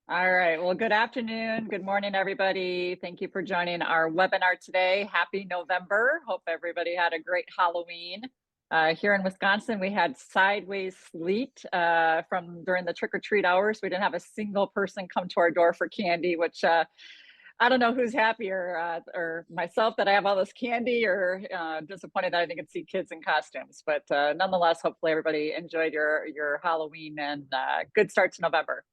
All right. Well, good afternoon. Good morning, everybody. Thank you for joining our webinar today. Happy November. Hope everybody had a great Halloween. Here in Wisconsin, we had sideways sleet from during the trick-or-treat hours. We didn't have a single person come to our door for candy, which I don't know who's happier, or myself that I have all this candy, or disappointed that I didn't see kids in costumes. But nonetheless, hopefully everybody enjoyed your Halloween and good start to November.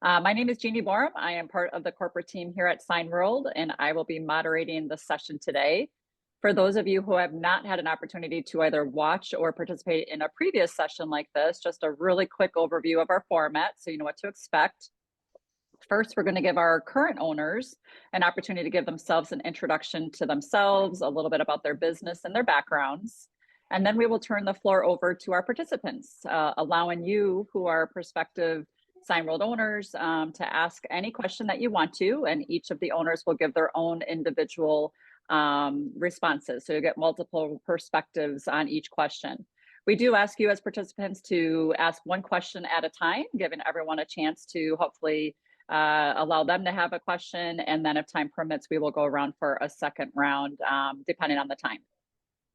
My name is Jeannie Borum. I am part of the corporate team here at Signworld, and I will be moderating the session today. For those of you who have not had an opportunity to either watch or participate in a previous session like this, just a really quick overview of our format so you know what to expect. First, we're going to give our current owners an opportunity to give themselves an introduction to themselves, a little bit about their business and their backgrounds. And then we will turn the floor over to our participants, allowing you who are prospective Signworld owners to ask any question that you want to, and each of the owners will give their own individual responses. So you get multiple perspectives on each question. We do ask you as participants to ask one question at a time, giving everyone a chance to hopefully allow them to have a question. And then if time permits, we will go around for a second round, depending on the time.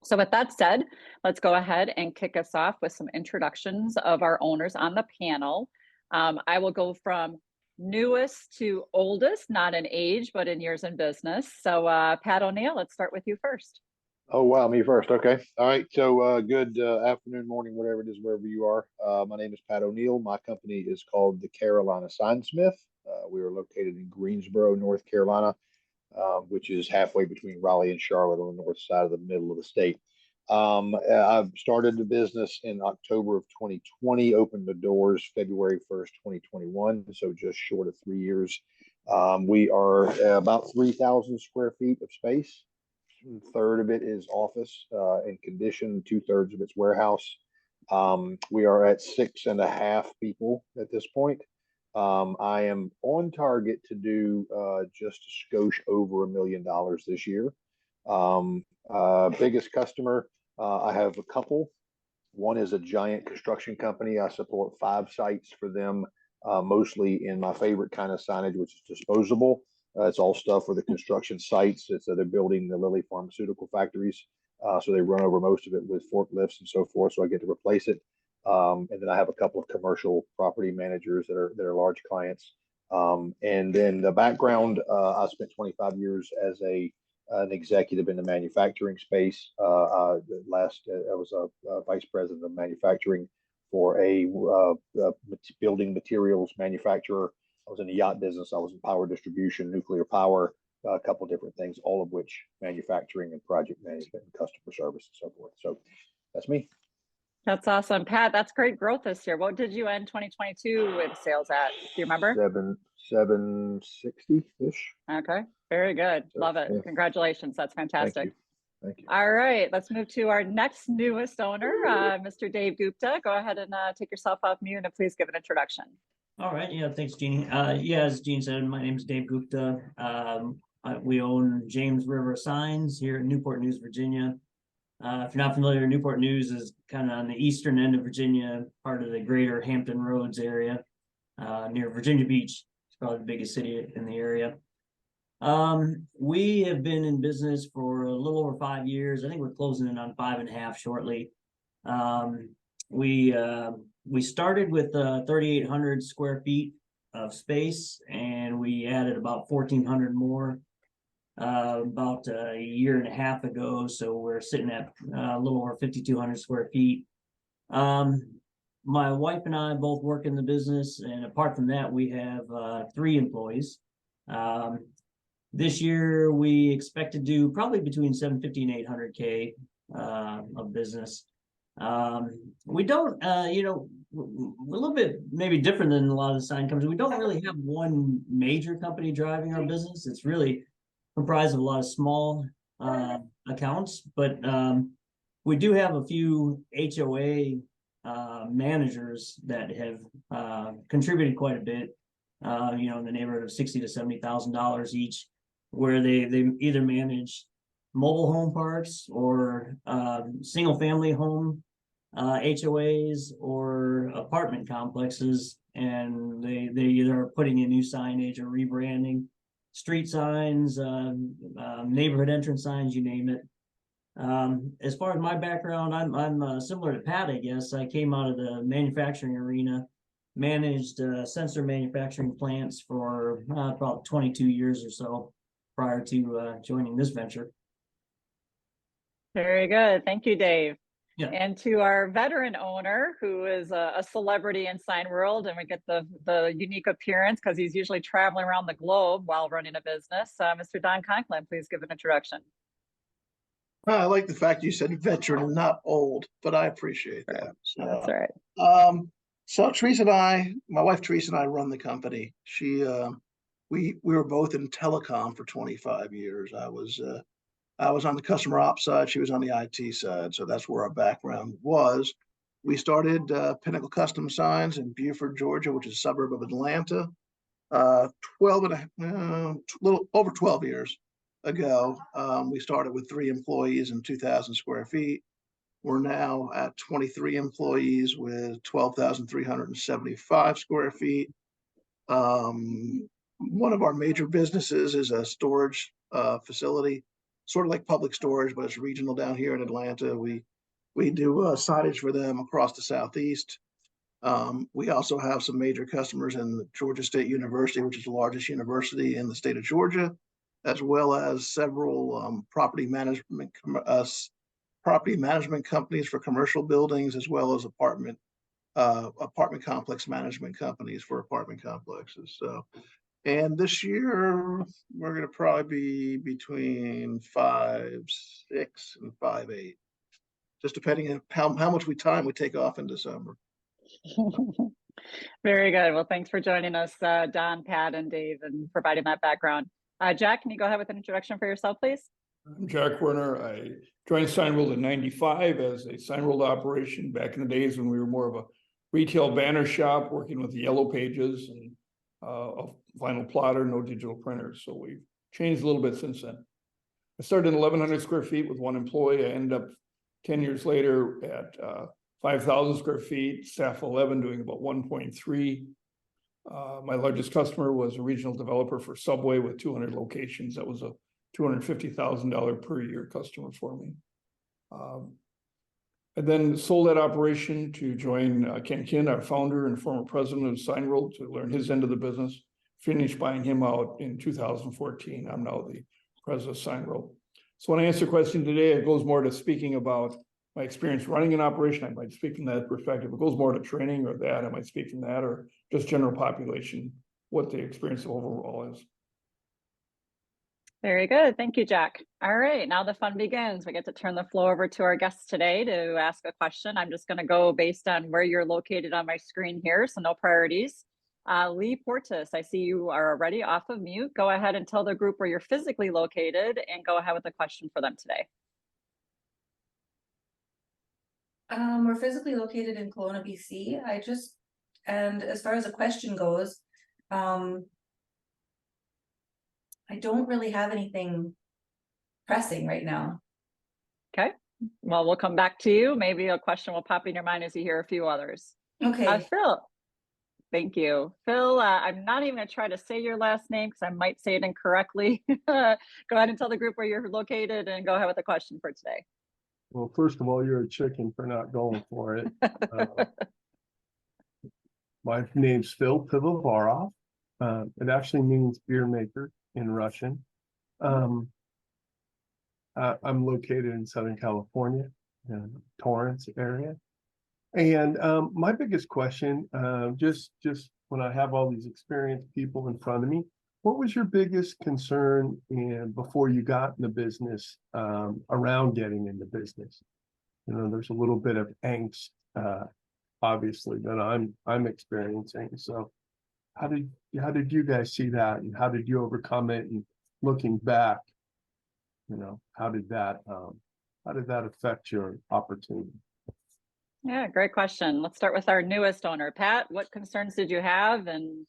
So with that said, let's go ahead and kick us off with some introductions of our owners on the panel. I will go from newest to oldest, not in age, but in years in business. So Pat O'Neill, let's start with you first. Oh, wow, me first. Okay. All right. So good afternoon, morning, whatever it is, wherever you are. My name is Pat O'Neill. My company is called the Carolina Signsmith. We are located in Greensboro, North Carolina, which is halfway between Raleigh and Charlotte on the north side of the middle of the state. I've started the business in October of 2020, opened the doors February 1st, 2021, so just short of 3 years. We are about 3,000 square feet of space. A third of it is office and condition, two-thirds of it's warehouse. We are at 6.5 people at this point. I am on target to do just a skosh over $1 million this year. Biggest customer, I have a couple. One is a giant construction company. I support 5 sites for them, mostly in my favorite kind of signage, which is disposable. It's all stuff for the construction sites. They're building the Lilly pharmaceutical factories. So they run over most of it with forklifts and so forth. So I get to replace it. And then I have a couple of commercial property managers that are large clients. And then the background, I spent 25 years as an executive in the manufacturing space. I was a vice president of manufacturing for a building materials manufacturer. I was in the yacht business. I was in power distribution, nuclear power, a couple of different things, all of which manufacturing and project management and customer service and so forth. So that's me. That's awesome. Pat, that's great growth this year. What did you end 2022 with sales at? Do you remember? 760-ish. Okay, very good. So, Love it. yeah. Congratulations. That's fantastic. Thank you. Thank you. All right, let's move to our next newest owner, Mr. Dave Gupta. Go ahead and take yourself off mute and please give an introduction. All right. Yeah. Thanks, Jeannie. As Jeannie said, my name is Dave Gupta. We own James River Signs here in Newport News, Virginia. If you're not familiar, Newport News is kind of on the eastern end of Virginia, part of the greater Hampton Roads area, near Virginia Beach. It's probably the biggest city in the area. We have been in business for a little over 5 years. I think we're closing in on 5.5 shortly. We started with 3,800 square feet of space, and we added about 1,400 more about a year and a half ago. So we're sitting at a little over 5,200 square feet. My wife and I both work in the business, and apart from that, we have 3 employees. This year, we expect to do probably between 750 and 800K of business. We don't, we're a little bit maybe different than a lot of the sign companies. We don't really have one major company driving our business. It's really comprised of a lot of small accounts, but we do have a few HOA managers that have contributed quite a bit, in the neighborhood of $60,000 to $70,000 each, where they either manage mobile home parks or single family home HOAs or apartment complexes, and they either are putting in new signage or rebranding, street signs, neighborhood entrance signs, you name it. As far as my background, I'm similar to Pat, I guess. I came out of the manufacturing arena, managed sensor manufacturing plants for about 22 years or so prior to joining this venture. Very good. Thank you, Dave. Yeah. And to our veteran owner, who is a celebrity in Signworld, and we get the unique appearance because he's usually traveling around the globe while running a business. Mr. Don Conklin, please give an introduction. I like the fact you said veteran and not old, but I appreciate that. So, That's right. So Teresa and I, my wife Teresa and I run the company. We were both in telecom for 25 years. I was on the customer ops side. She was on the IT side. So that's where our background was. We started Pinnacle Custom Signs in Beaufort, Georgia, which is a suburb of Atlanta, 12 years ago. We started with 3 employees and 2,000 square feet. We're now at 23 employees with 12,375 square feet. One of our major businesses is a storage facility, sort of like Public Storage, but it's regional down here in Atlanta. We do signage for them across the Southeast. We also have some major customers in the Georgia State University, which is the largest university in the state of Georgia, as well as several property management companies for commercial buildings, as well as apartment complex management companies for apartment complexes. So, and this year we're going to probably be between 5.6 and 5.8, just depending on how much time we take off in December. Very good. Well, thanks for joining us, Don, Pat, and Dave, and providing that background. Jack, can you go ahead with an introduction for yourself, please? I'm Jack Werner. I joined Signworld in '95 as a Signworld operation back in the days when we were more of a retail banner shop working with the yellow pages and a vinyl plotter, no digital printers. So we've changed a little bit since then. I started in 1,100 square feet with 1 employee. I ended up 10 years later at 5,000 square feet, staff 11, doing about 1.3. My largest customer was a regional developer for Subway with 200 locations. That was a $250,000 per year customer for me. I then sold that operation to join Ken Kin, our founder and former president of Signworld, to learn his end of the business. Finished buying him out in 2014. I'm now the president of Signworld. So when I answer the question today, it goes more to speaking about my experience running an operation. I might speak from that perspective. It goes more to training or that. I might speak from that, or just general population, what the experience overall is. Very good. Thank you, Jack. All right, now the fun begins. We get to turn the floor over to our guests today to ask a question. I'm just going to go based on where you're located on my screen here, so no priorities. Lee Portis, I see you are already off of mute. Go ahead and tell the group where you're physically located and go ahead with a question for them today. We're physically located in Kelowna, BC. And as far as the question goes, I don't really have anything pressing right now. Okay, well, we'll come back to you. Maybe a question will pop in your mind as you hear a few others. Okay. Phil, thank you. Phil, I'm not even gonna try to say your last name because I might say it incorrectly. Go ahead and tell the group where you're located and go ahead with the question for today. Well, first of all, you're a chicken for not going for it. My name's Phil Pivovarov. It actually means beer maker in Russian. I'm located in Southern California, Torrance area. And my biggest question, just when I have all these experienced people in front of me, what was your biggest concern before you got in the business, around getting into business? You know, there's a little bit of angst, obviously, that I'm experiencing. So how did you guys see that, and how did you overcome it? And looking back, you know, how did that affect your opportunity? Yeah, great question. Let's start with our newest owner, Pat. What concerns did you have, and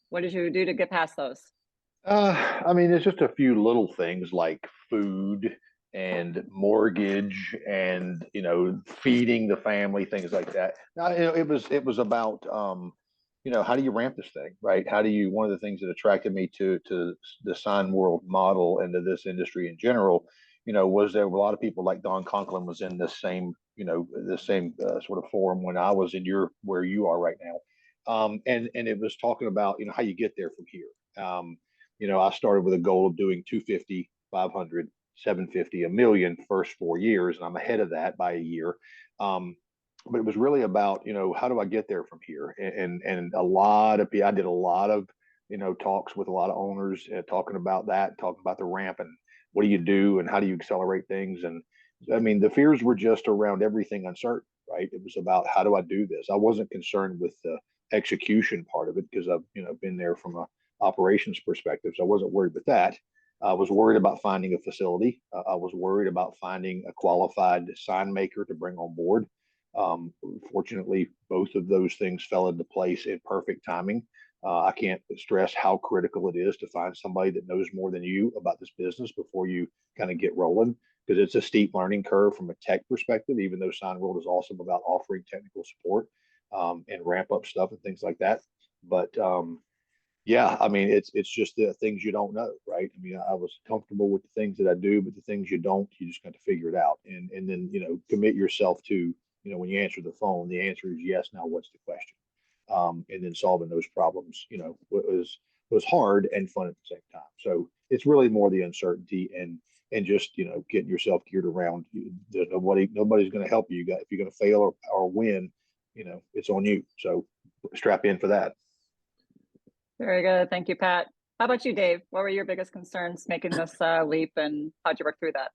what did you do to get past those? I mean, it's just a few little things like food. and mortgage and, you know, feeding the family, things like that. Now, it was about, you know, how do you ramp this thing, right? How do you, one of the things that attracted me to the Signworld model and to this industry in general, you know, was there were a lot of people like Don Conklin was in this same, you know, the same sort of forum when I was in where you are right now. And it was talking about, you know, how you get there from here. You know, I started with a goal of doing 250, 500, 750, a million first 4 years, and I'm ahead of that by a year. But it was really about, you know, how do I get there from here? And a lot of people, I did a lot of, you know, talks with a lot of owners, talking about that, talking about the ramp and what do you do and how do you accelerate things. And I mean, the fears were just around everything uncertain, right? It was about how do I do this? I wasn't concerned with the execution part of it because I've, you know, been there from a operations perspective, so I wasn't worried with that. I was worried about finding a facility. I was worried about finding a qualified sign maker to bring on board. Fortunately, both of those things fell into place in perfect timing. I can't stress how critical it is to find somebody that knows more than you about this business before you kind of get rolling, because it's a steep learning curve from a tech perspective, even though Signworld is awesome about offering technical support and ramp up stuff and things like that. But yeah, I mean, it's just the things you don't know, right? I mean, I was comfortable with the things that I do, but the things you don't, you just got to figure it out, and then, you know, commit yourself to, you know, when you answer the phone, the answer is yes. Now, what's the question? And then solving those problems, you know, was hard and fun at the same time. So it's really more the uncertainty and just, you know, getting yourself geared around. There's nobody's going to help you. You got, if you're going to fail or win, you know, it's on you. So strap in for that. Very good. Thank you, Pat. How about you, Dave? What were your biggest concerns making this leap, and how'd you work through that?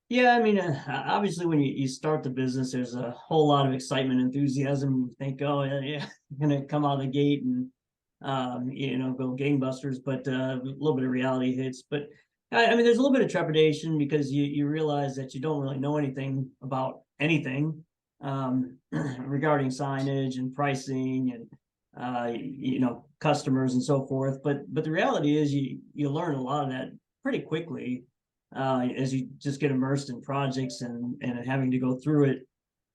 Yeah, I mean, obviously, when you start the business, there's a whole lot of excitement, enthusiasm. You think, oh, yeah, I'm gonna come out of the gate and, you know, go gangbusters. But a little bit of reality hits. But I mean, there's a little bit of trepidation because you realize that you don't really know anything about anything regarding signage and pricing and you know, customers and so forth. But the reality is you learn a lot of that pretty quickly as you just get immersed in projects and having to go through it.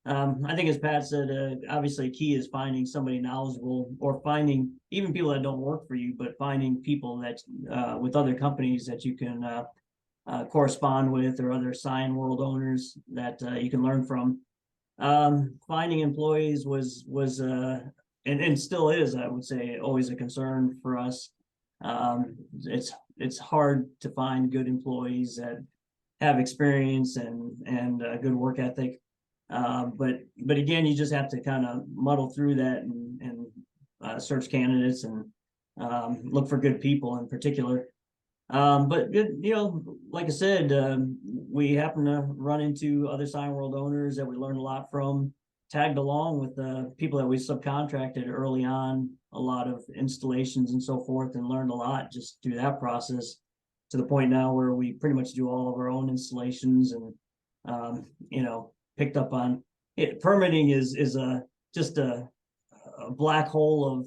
I think, as Pat said, obviously key is finding somebody knowledgeable, or finding even people that don't work for you, but finding people that with other companies that you can correspond with, or other Signworld owners that you can learn from. Finding employees was and still is, I would say, always a concern for us. It's hard to find good employees that have experience and a good work ethic. But again, you just have to kind of muddle through that and search candidates and look for good people in particular. But you know, like I said, we happen to run into other Signworld owners that we learned a lot from, tagged along with the people that we subcontracted early on, a lot of installations and so forth, and learned a lot just through that process, to the point now where we pretty much do all of our own installations. And you know, picked up on it. Permitting is just a black hole of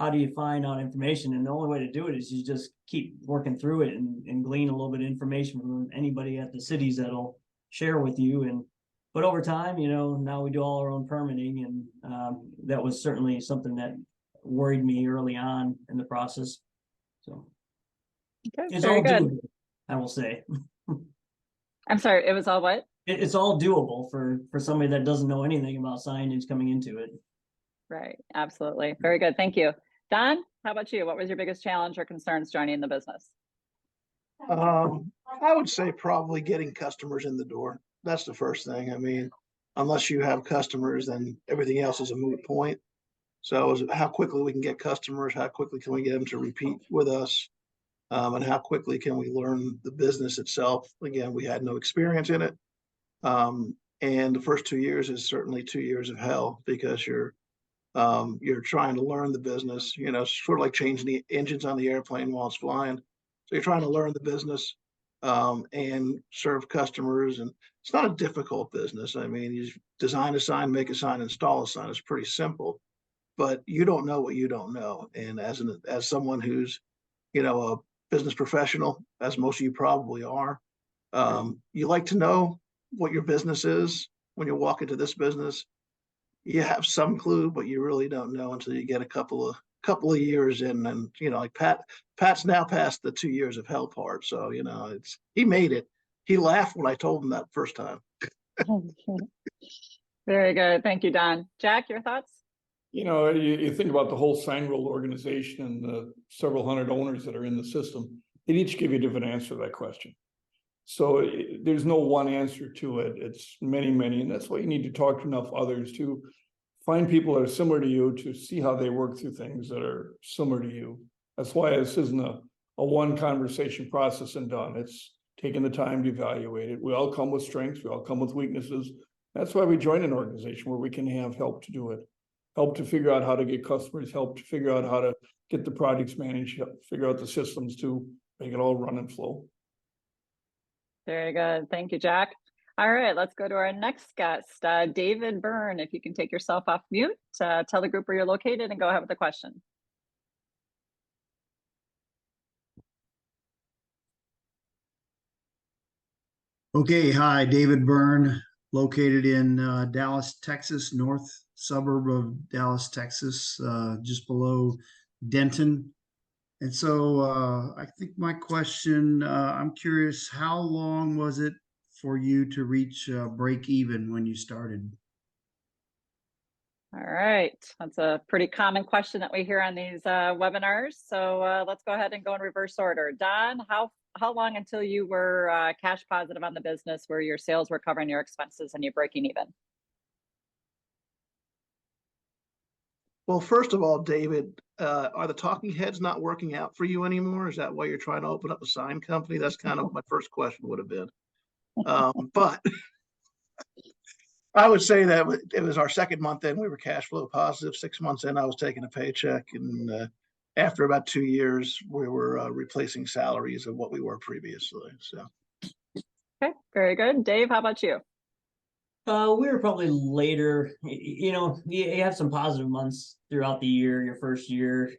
how do you find out information, and the only way to do it is you just keep working through it and glean a little bit of information from anybody at the cities that'll share with you. But over time, you know, now we do all our own permitting, and that was certainly something that worried me early on in the process. So Okay, it's very all good. doable, I will say. I'm sorry, it was all what? It's all doable for somebody that doesn't know anything about signage coming into it. Right, absolutely. Very good. Thank you. Don, how about you? What was your biggest challenge or concerns joining the business? I would say probably getting customers in the door. That's the first thing. I mean, unless you have customers, then everything else is a moot point. So how quickly we can get customers, how quickly can we get them to repeat with us, and how quickly can we learn the business itself? Again, we had no experience in it. And the first 2 years is certainly 2 years of hell, because you're trying to learn the business, you know, sort of like changing the engines on the airplane while it's flying. So you're trying to learn the business and serve customers. And it's not a difficult business. I mean, you design a sign, make a sign, install a sign. It's pretty simple, but you don't know what you don't know. And as someone who's, you know, a business professional, as most of you probably are, You like to know what your business is when you walk into this business. You have some clue, but you really don't know until you get a couple of years in. And like Pat's now past the 2 years of hell part, so he made it. He laughed when I told him that first time. Very good. Thank you, Don. Jack, your thoughts? You think about the whole Signworld organization and the several hundred owners that are in the system. They each give you a different answer to that question. So there's no one answer to it. It's many, many. And that's why you need to talk to enough others to find people that are similar to you, to see how they work through things that are similar to you. That's why this isn't a one conversation process and done. It's taking the time to evaluate it. We all come with strengths. We all come with weaknesses. That's why we join an organization where we can have help to do it. Help to figure out how to get customers, help to figure out how to get the projects managed, figure out the systems to make it all run and flow. Very good. Thank you, Jack. All right, let's go to our next guest, David Byrne. If you can take yourself off mute, tell the group where you're located and go ahead with the question. Okay, hi, David Byrne, located in Dallas, Texas, north suburb of Dallas, Texas, just below Denton. And so I think my question, I'm curious, how long was it for you to reach break even when you started? All right, that's a pretty common question that we hear on these webinars. So let's go ahead and go in reverse order. Don, how long until you were cash positive on the business, where your sales were covering your expenses and you're breaking even? Well, first of all, David, are the talking heads not working out for you anymore? Is that why you're trying to open up a sign company? That's kind of what my first question would have been. But I would say that it was our second month in, we were cash flow positive. 6 months in, I was taking a paycheck. And after about 2 years, we were replacing salaries of what we were previously. So. Okay, very good. Dave, how about you? We were probably later. You have some positive months throughout the year. Your first year,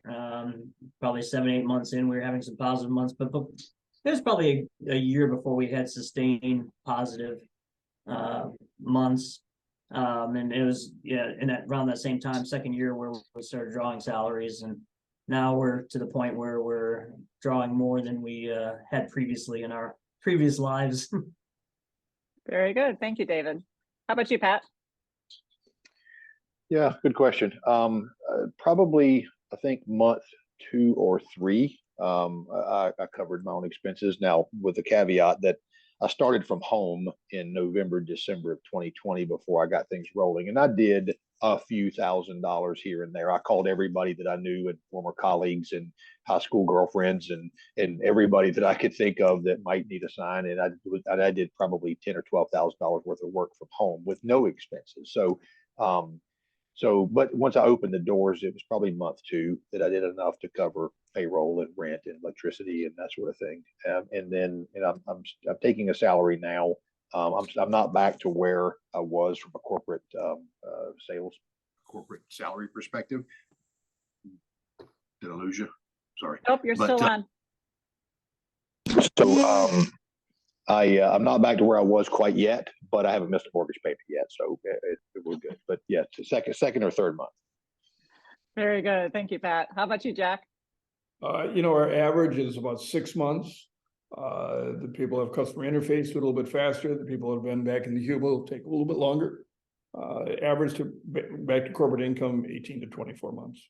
probably 7-8 months in, we were having some positive months, but it was probably a year before we had sustained positive months. And it was around that same time, second year, where we started drawing salaries, and now we're to the point where we're drawing more than we had previously in our previous lives. Very good. Thank you, David. How about you, Pat? Yeah, good question. Probably, I think month 2 or 3, I covered my own expenses. Now, with the caveat that I started from home in November, December of 2020 before I got things rolling. And I did a few $1,000s here and there. I called everybody that I knew and former colleagues and high school girlfriends and everybody that I could think of that might need a sign. And I did probably $10,000 or $12,000 worth of work from home with no expenses. But once I opened the doors, it was probably month 2 that I did enough to cover payroll and rent and electricity and that sort of thing. And I'm taking a salary now. I'm not back to where I was from a corporate corporate salary perspective. Did I lose you? Sorry. Nope, you're still on. So I'm not back to where I was quite yet, but I haven't missed a mortgage payment yet, so we're good. But yeah, second or third month. Very good. Thank you, Pat. How about you, Jack? Our average is about 6 months. The people have customer interface a little bit faster. The people that have been back in the cube will take a little bit longer. Average to back to corporate income, 18 to 24 months.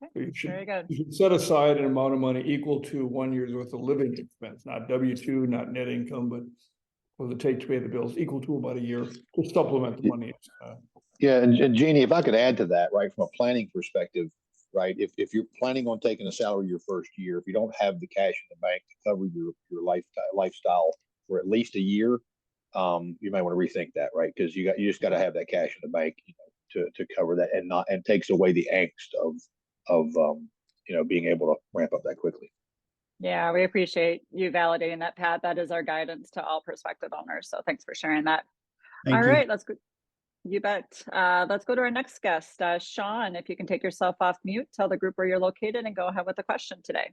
Okay. So very good. You should set aside an amount of money equal to 1 year's worth of living expense, not W-2, not net income, but what does it take to pay the bills, equal to about a year to supplement the money. Yeah, and Jeannie, if I could add to that, right, from a planning perspective, right, if you're planning on taking a salary your first year, if you don't have the cash in the bank to cover your lifestyle for at least a year, you might want to rethink that, right? Because you just got to have that cash in the bank, to cover that, and takes away the angst of being able to ramp up that quickly. Yeah, we appreciate you validating that, Pat. That is our guidance to all prospective owners. So thanks for sharing that. Thank All you. right, let's go. You bet. Let's go to our next guest, Sean. If you can take yourself off mute, tell the group where you're located, and go ahead with the question today.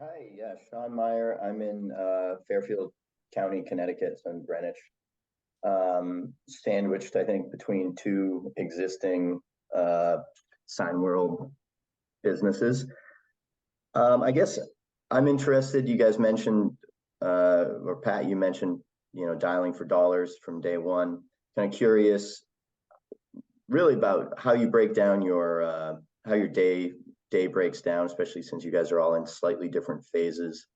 Hi, yeah, Sean Meyer. I'm in Fairfield, County, Connecticut, so in Greenwich. Sandwiched, I think, between two existing Signworld businesses. I guess I'm interested, you guys mentioned, or Pat, you mentioned, dialing for dollars from day one. Kind of curious really about how you break down your, how your day breaks down, especially since you guys are all in slightly different phases.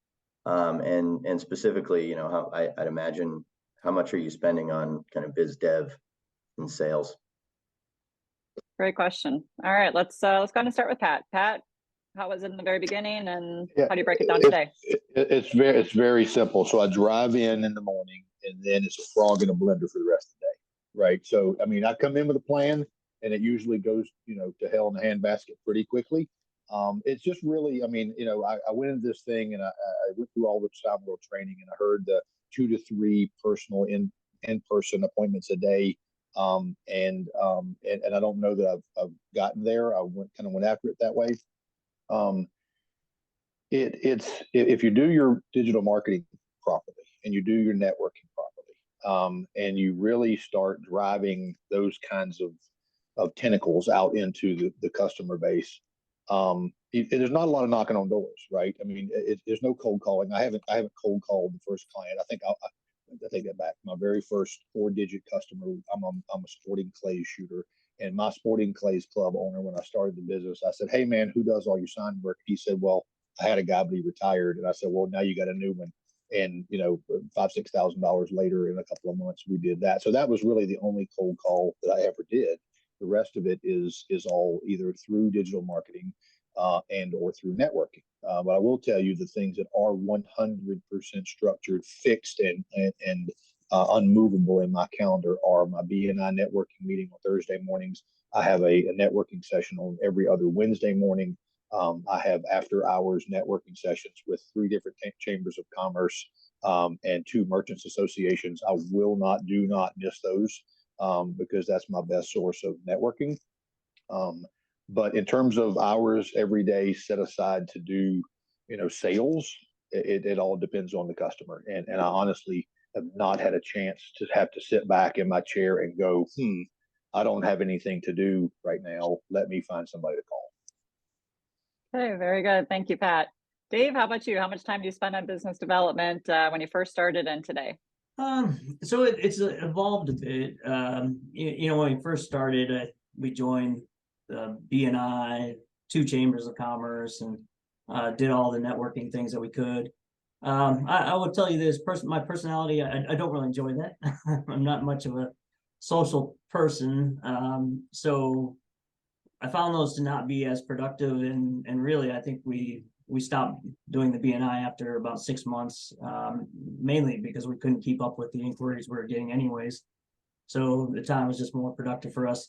And specifically, how I'd imagine, how much are you spending on kind of biz dev and sales? Great question. All right, let's go and start with Pat. Pat, how was it in the very beginning, and Yeah, how do you break it down today? It's very simple. So I drive in the morning, and then it's a frog in a blender for the rest of the day, right? So I mean, I come in with a plan, and it usually goes, to hell in the handbasket pretty quickly. It's just really, I mean, I went into this thing, and I went through all the Signworld training, and I heard the 2 to 3 personal in-person appointments a day. And I don't know that I've gotten there. I went after it that way. It's if you do your digital marketing properly, and you do your networking properly, and you really start driving those kinds of tentacles out into the customer base, there's not a lot of knocking on doors, right? I mean, there's no cold calling. I haven't cold called the first client. I take that back. My very first 4-digit customer. I'm a sporting clays shooter, and my sporting clays club owner, when I started the business, I said, "Hey man, who does all your sign work?" He said, "Well, I had a guy, but he retired." And I said, "Well, now you got a new one." And $5,000-6,000 later, in a couple of months, we did that. So that was really the only cold call that I ever did. The rest of it is all either through digital marketing and or through networking. But I will tell you, the things that are 100% structured, fixed, and unmovable in my calendar are my BNI networking meeting on Thursday mornings. I have a networking session on every other Wednesday morning. I have after hours networking sessions with 3 different chambers of commerce and 2 merchants associations. I do not miss those because that's my best source of networking. But in terms of hours every day set aside to do, sales, it all depends on the customer. And I honestly have not had a chance to have to sit back in my chair and go, I don't have anything to do right now. Let me find somebody to call. Okay, very good. Thank you, Pat. Dave, how about you? How much time do you spend on business development when you first started and today? So it's evolved a bit. When we first started, we joined the BNI, 2 chambers of commerce, and did all the networking things that we could. I would tell you this, my personality, I don't really enjoy that. I'm not much of a social person. So I found those to not be as productive, and really, I think we stopped doing the BNI after about 6 months, mainly because we couldn't keep up with the inquiries we were getting anyways. So the time was just more productive for us.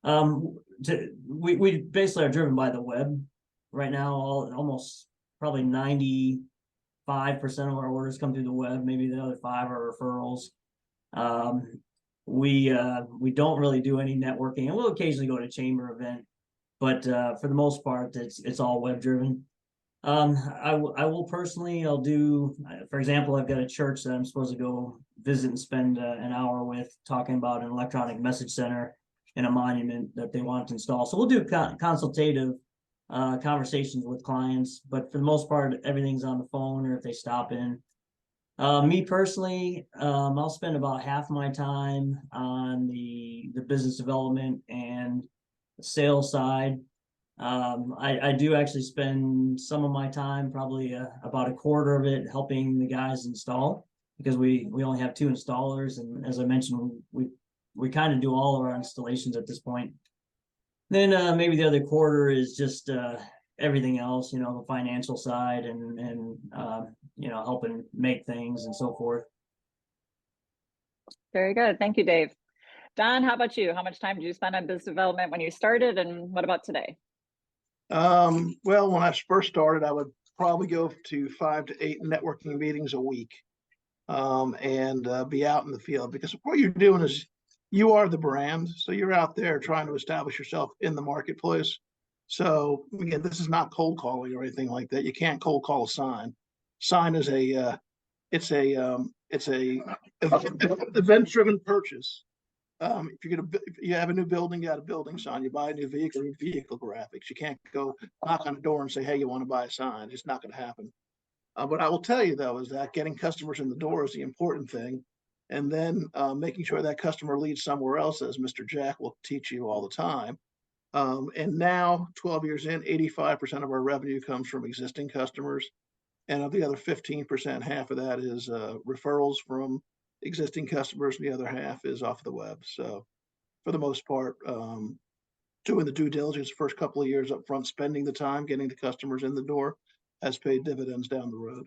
We basically are driven by the web right now. Almost probably 95% of our orders come through the web. Maybe the other 5 are referrals. We don't really do any networking, and we'll occasionally go to a chamber event, but for the most part, it's all web driven. I will personally, I'll do, for example, I've got a church that I'm supposed to go visit and spend an hour with, talking about an electronic message center and a monument that they want to install. So we'll do consultative conversations with clients, but for the most part, everything's on the phone or if they stop in. Me personally, I'll spend about half my time on the business development and sales side. I do actually spend some of my time, probably about a quarter of it, helping the guys install, because we only have 2 installers, and as I mentioned, we kind of do all of our installations at this point. Then maybe the other quarter is just everything else, the financial side and helping make things and so forth. Very good. Thank you, Dave. Don, how about you? How much time did you spend on business development when you started, and what about today? Well, when I first started, I would probably go to 5 to 8 networking meetings a week, and be out in the field, because what you're doing is you are the brand. So you're out there trying to establish yourself in the marketplace. So again, this is not cold calling or anything like that. You can't cold call a sign. Sign is It's a event-driven purchase. If you have a new building, you got a building sign, you buy a new vehicle graphics. You can't go knock on the door and say, hey, you want to buy a sign? It's not going to happen. What I will tell you though, is that getting customers in the door is the important thing. And then making sure that customer leads somewhere else, as Mr. Jack will teach you all the time. And now 12 years in, 85% of our revenue comes from existing customers. And of the other 15%, half of that is referrals from existing customers, and the other half is off the web. So for the most part, doing the due diligence first couple of years up front, spending the time getting the customers in the door has paid dividends down the road.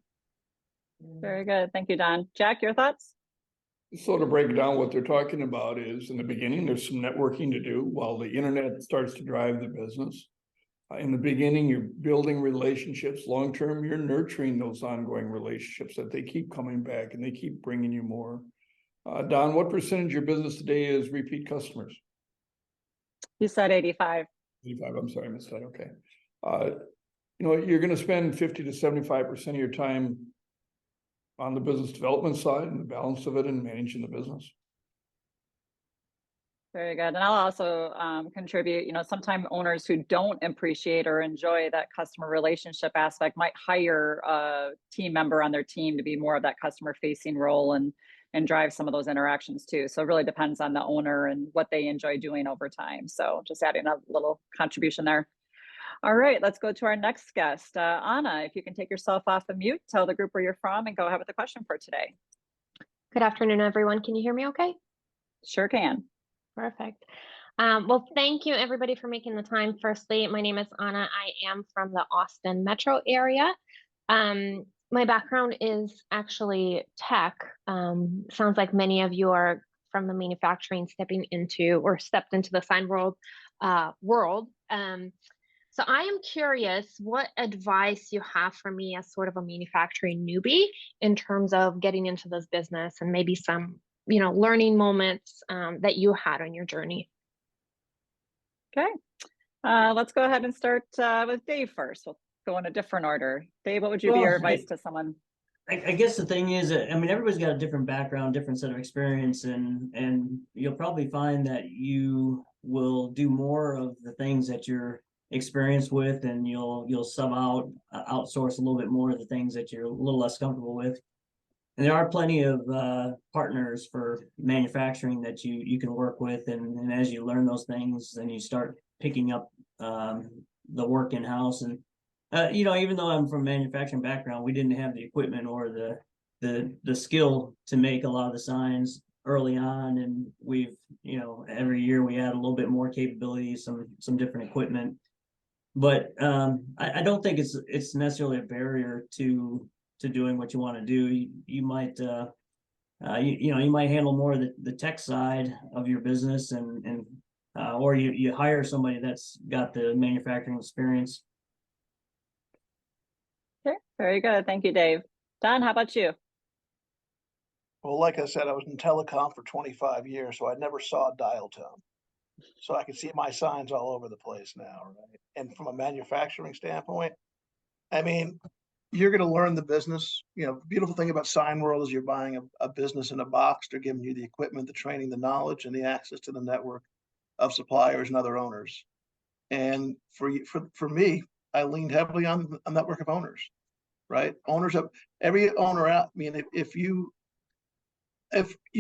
Very good. Thank you, Don. Jack, your thoughts? So to break down what they're talking about is in the beginning, there's some networking to do while the internet starts to drive the business. In the beginning, you're building relationships. Long-term, you're nurturing those ongoing relationships that they keep coming back and they keep bringing you more. Don, what percentage of your business today is repeat customers? You said 85. 85, I'm sorry, I missed that, okay. You know, you're gonna spend 50 to 75% of your time on the business development side and the balance of it and managing the business. Very good. And I'll also contribute, you know, sometimes owners who don't appreciate or enjoy that customer relationship aspect might hire a team member on their team to be more of that customer facing role and drive some of those interactions too. So it really depends on the owner and what they enjoy doing over time. So just adding a little contribution there. All right, let's go to our next guest. Anna, if you can take yourself off of mute, tell the group where you're from and go ahead with the question for today. Good afternoon, everyone. Can you hear me okay? Sure can. Perfect. Well, thank you everybody for making the time. Firstly, my name is Anna. I am from the Austin metro area. My background is actually tech. Sounds like many of you are from the manufacturing stepped into the Signworld world. So I am curious what advice you have for me as sort of a manufacturing newbie in terms of getting into this business and maybe some, you know, learning moments that you had on your journey. Okay, let's go ahead and start with Dave first. We'll go in a different order. Dave, what would you be your advice to someone? I guess the thing is, I mean, everybody's got a different background, different set of experience, and you'll probably find that you will do more of the things that you're experienced with, and you'll sub out, outsource a little bit more of the things that you're a little less comfortable with. And there are plenty of partners for manufacturing that you can work with, and as you learn those things, then you start picking up the work in-house. And you know, even though I'm from a manufacturing background, we didn't have the equipment or the skill to make a lot of the signs early on, and we've, you know, every year we add a little bit more capability, some different equipment. But I don't think it's necessarily a barrier to doing what you want to do. You might you might handle more of the tech side of your business, and or you hire somebody that's got the manufacturing experience. Okay, very good. Thank you, Dave. Don, how about you? Well, like I said, I was in telecom for 25 years, so I never saw a dial tone. So I can see my signs all over the place now, right? And from a manufacturing standpoint, I mean, you're going to learn the business. You know, the beautiful thing about Signworld is you're buying a business in a box. They're giving you the equipment, the training, the knowledge, and the access to the network of suppliers and other owners. And for me, I leaned heavily on a network of owners, right? Owners of every owner out. I mean, if you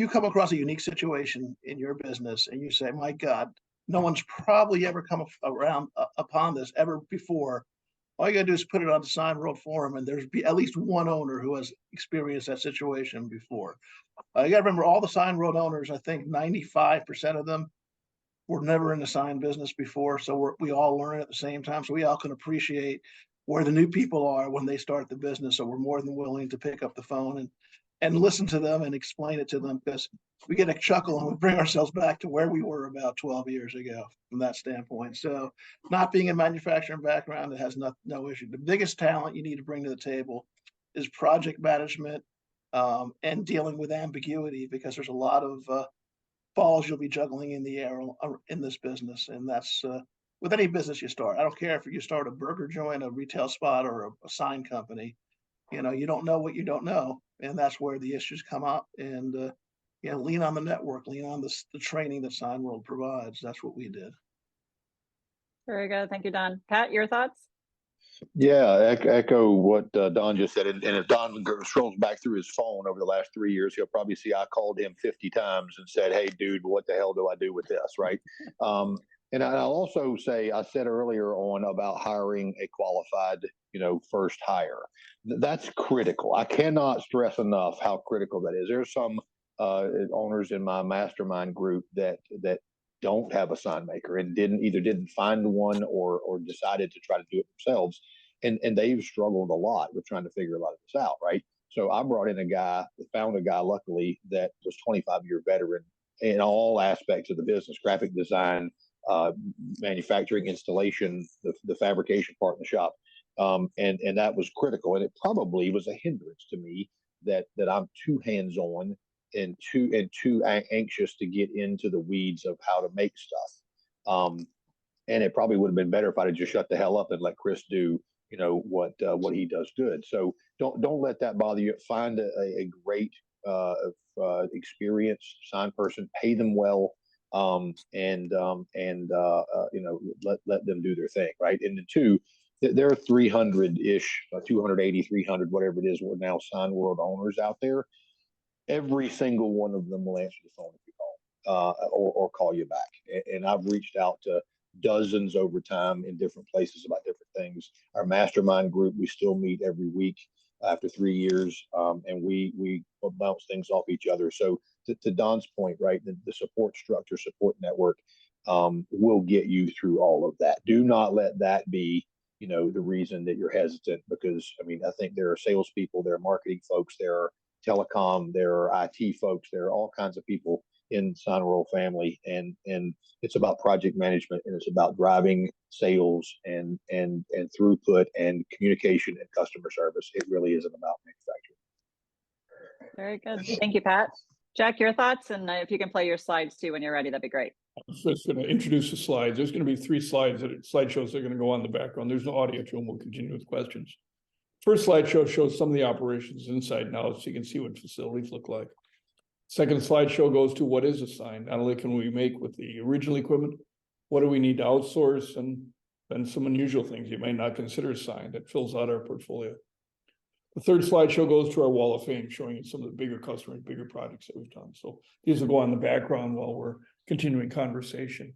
come across a unique situation in your business and you say, my God, no one's probably ever come around upon this ever before, all you gotta do is put it on the Signworld forum, and there's at least one owner who has experienced that situation before. You gotta remember, all the Signworld owners, I think 95% of them were never in the sign business before, so we all learn at the same time, so we all can appreciate where the new people are when they start the business. So we're more than willing to pick up the phone and listen to them and explain it to them, because we get a chuckle and we bring ourselves back to where we were about 12 years ago from that standpoint. So not being a manufacturing background, it has no issue. The biggest talent you need to bring to the table is project management and dealing with ambiguity, because there's a lot of balls you'll be juggling in the air in this business. And that's with any business you start. I don't care if you start a burger joint, a retail spot, or a sign company. You know, you don't know what you don't know. And that's where the issues come up. And, lean on the network, lean on the training that Signworld provides. That's what we did. Very good. Thank you, Don. Pat, your thoughts? Yeah, echo what Don just said. And if Don scrolls back through his phone over the last 3 years, he'll probably see I called him 50 times and said, "Hey, dude, what the hell do I do with this?" Right. And I'll also say, I said earlier on about hiring a qualified, first hire. That's critical. I cannot stress enough how critical that is. There's some owners in my mastermind group that don't have a sign maker and didn't find one or decided to try to do it themselves. And they've struggled a lot with trying to figure a lot of this out, right? So I brought in found a guy, luckily, that was 25-year veteran in all aspects of the business: graphic design, manufacturing, installation, the fabrication part in the shop. And that was critical. And it probably was a hindrance to me that I'm too hands-on and too anxious to get into the weeds of how to make stuff. And it probably would have been better if I'd have just shut the hell up and let Chris do, what he does good. So don't let that bother you. Find a great experienced sign person, pay them well, and let them do their thing, right? And then two, there are 300-ish, 280, 300, whatever it is, we're now Signworld owners out there. Every single one of them will answer the phone if you call, or call you back. And I've reached out to dozens over time in different places about different things. Our mastermind group, we still meet every week after 3 years, and we bounce things off each other. So to Don's point, right, the support structure, support network will get you through all of that. Do not let that be, the reason that you're hesitant, because I think there are salespeople, there are marketing folks, there are telecom, there are IT folks, there are all kinds of people in Signworld family, and it's about project management, and it's about driving sales and throughput and communication and customer service. It really isn't about manufacturing. Very good. Thank you, Pat. Jack, your thoughts, and if you can play your slides too when you're ready, that'd be great. I'm just going to introduce the slides. There's going to be 3 slideshows that are going to go on in the background. There's no audio to them. We'll continue with questions. First slideshow shows some of the operations inside now, so you can see what facilities look like. Second slideshow goes to what is a sign. Not only can we make with the original equipment, what do we need to outsource, and then some unusual things you may not consider a sign that fills out our portfolio. The third slideshow goes to our wall of fame, showing you some of the bigger customers, bigger projects that we've done. So these will go on in the background while we're continuing conversation.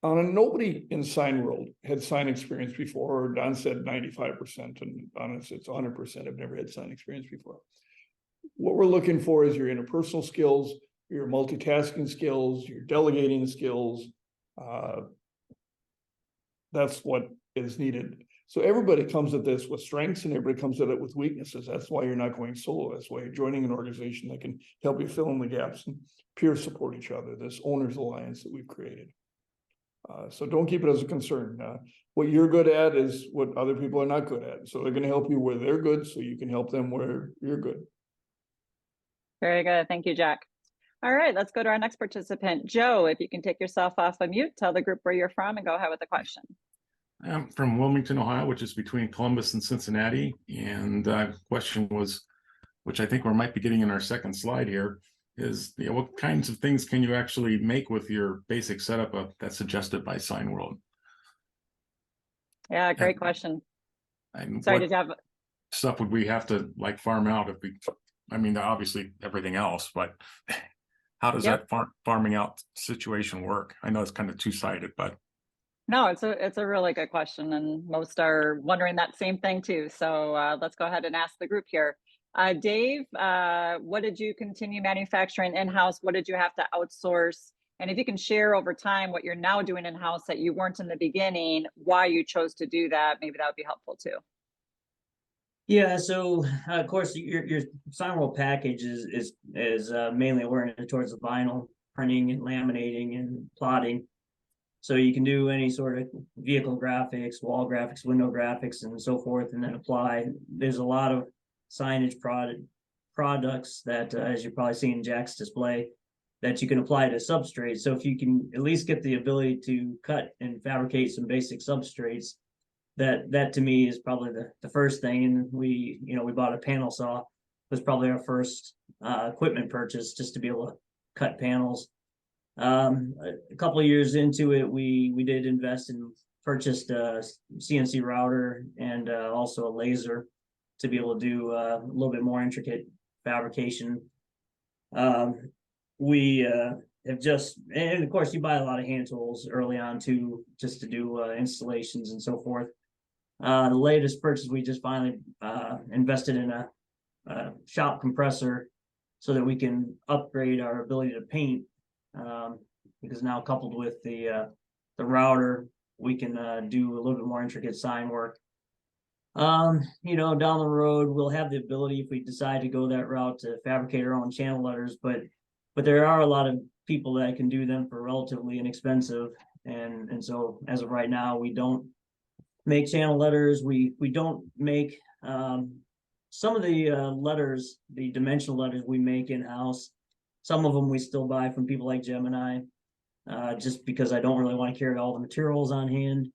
Nobody in Signworld had sign experience before, or Don said 95%, and honestly, it's 100% have never had sign experience before. What we're looking for is your interpersonal skills, your multitasking skills, your delegating skills. That's what is needed. So everybody comes at this with strengths, and everybody comes at it with weaknesses. That's why you're not going solo. That's why you're joining an organization that can help you fill in the gaps and peer support each other, this Owners Alliance that we've created. So don't keep it as a concern. What you're good at is what other people are not good at. So they're going to help you where they're good, so you can help them where you're good. Very good. Thank you, Jack. All right, let's go to our next participant. Joe, if you can take yourself off of mute, tell the group where you're from, and go ahead with the question. I'm from Wilmington, Ohio, which is between Columbus and Cincinnati. And the question was, which I think we might be getting in our second slide here, is what kinds of things can you actually make with your basic setup that's suggested by Signworld? Yeah, great question. And sorry, did you have stuff would we have to farm out if we? Obviously everything else, but how does that farming out situation work? I know it's kind of two-sided, but no, it's a really good question, and most are wondering that same thing too. So let's go ahead and ask the group here. Dave, what did you continue manufacturing in-house? What did you have to outsource? And if you can share over time what you're now doing in-house that you weren't in the beginning, why you chose to do that, maybe that would be helpful too. Yeah, so of course your Signworld package is mainly oriented towards the vinyl printing and laminating and plotting. So you can do any sort of vehicle graphics, wall graphics, window graphics, and so forth, and then apply. There's a lot of signage products that, as you're probably seeing in Jack's display, that you can apply to substrates. So if you can at least get the ability to cut and fabricate some basic substrates, that to me is probably the first thing. And we bought a panel saw. It was probably our first equipment purchase, just to be able to cut panels. A couple of years into it, we did invest and purchased a CNC router and also a laser to be able to do a little bit more intricate fabrication. We have just, and of course you buy a lot of hand tools early on too, just to do installations and so forth. The latest purchase, we just finally invested in a shop compressor so that we can upgrade our ability to paint, because now coupled with the router, we can do a little bit more intricate sign work. Down the road, we'll have the ability, if we decide to go that route, to fabricate our own channel letters, but there are a lot of people that can do them for relatively inexpensive. And so as of right now, we don't make channel letters. We don't make some of the letters, the dimensional letters we make in-house. Some of them we still buy from people like Gemini, just because I don't really want to carry all the materials on hand.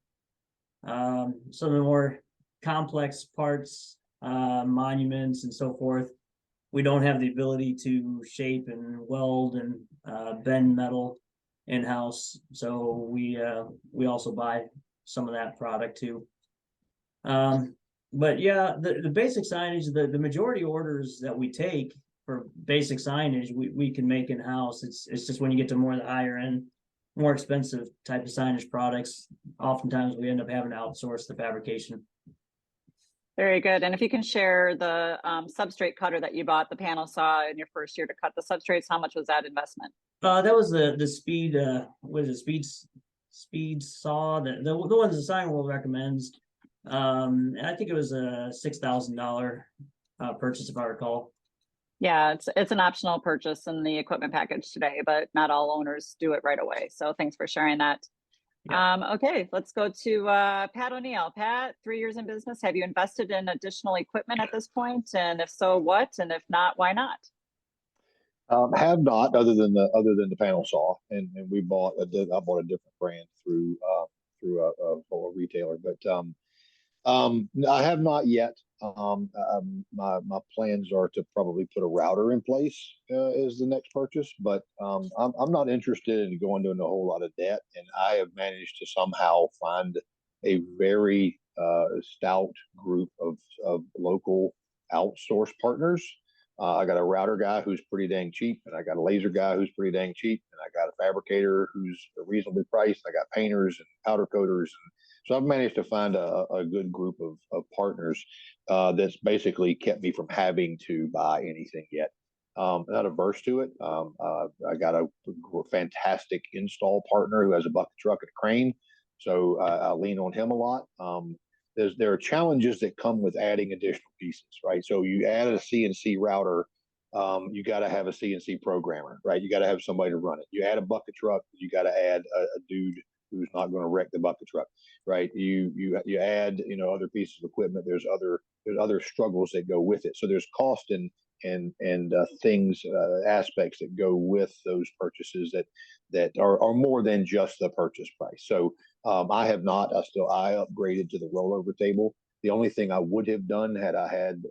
Some of the more complex parts, monuments and so forth, we don't have the ability to shape and weld and bend metal in-house. So we also buy some of that product too. But yeah, the basic signage, the majority orders that we take for basic signage, we can make in-house. It's just when you get to more of the higher end, more expensive type of signage products, oftentimes we end up having to outsource the fabrication. Very good. And if you can share the substrate cutter that you bought, the panel saw in your first year to cut the substrates, how much was that investment? That was the speed, speed saw, the ones the Signworld recommends. I think it was a $6,000 purchase, if I recall. Yeah, it's an optional purchase in the equipment package today, but not all owners do it right away. So thanks for sharing that. Yeah. Okay, let's go to Pat O'Neill. Pat, 3 years in business. Have you invested in additional equipment at this point? And if so, what? And if not, why not? Have not, other than the panel saw, and we I bought a different brand through a retailer, but I have not yet. My plans are to probably put a router in place as the next purchase, but I'm not interested in going into a whole lot of debt, and I have managed to somehow find a very stout group of local outsource partners. I got a router guy who's pretty dang cheap, and I got a laser guy who's pretty dang cheap, and I got a fabricator who's reasonably priced. I got painters and powder coaters, and so I've managed to find a good group of partners that's basically kept me from having to buy anything yet. Not averse to it. I got a fantastic install partner who has a bucket truck and a crane, so I lean on him a lot. There are challenges that come with adding additional pieces, right? So you add a CNC router, you got to have a CNC programmer, right? You got to have somebody to run it. You add a bucket truck, you got to add a dude who's not going to wreck the bucket truck, right? You add other pieces of equipment. There's other struggles that go with it. So there's cost and things, aspects that go with those purchases that are more than just the purchase price. So I have not. I upgraded to the rollover table. The only thing I would have done had I had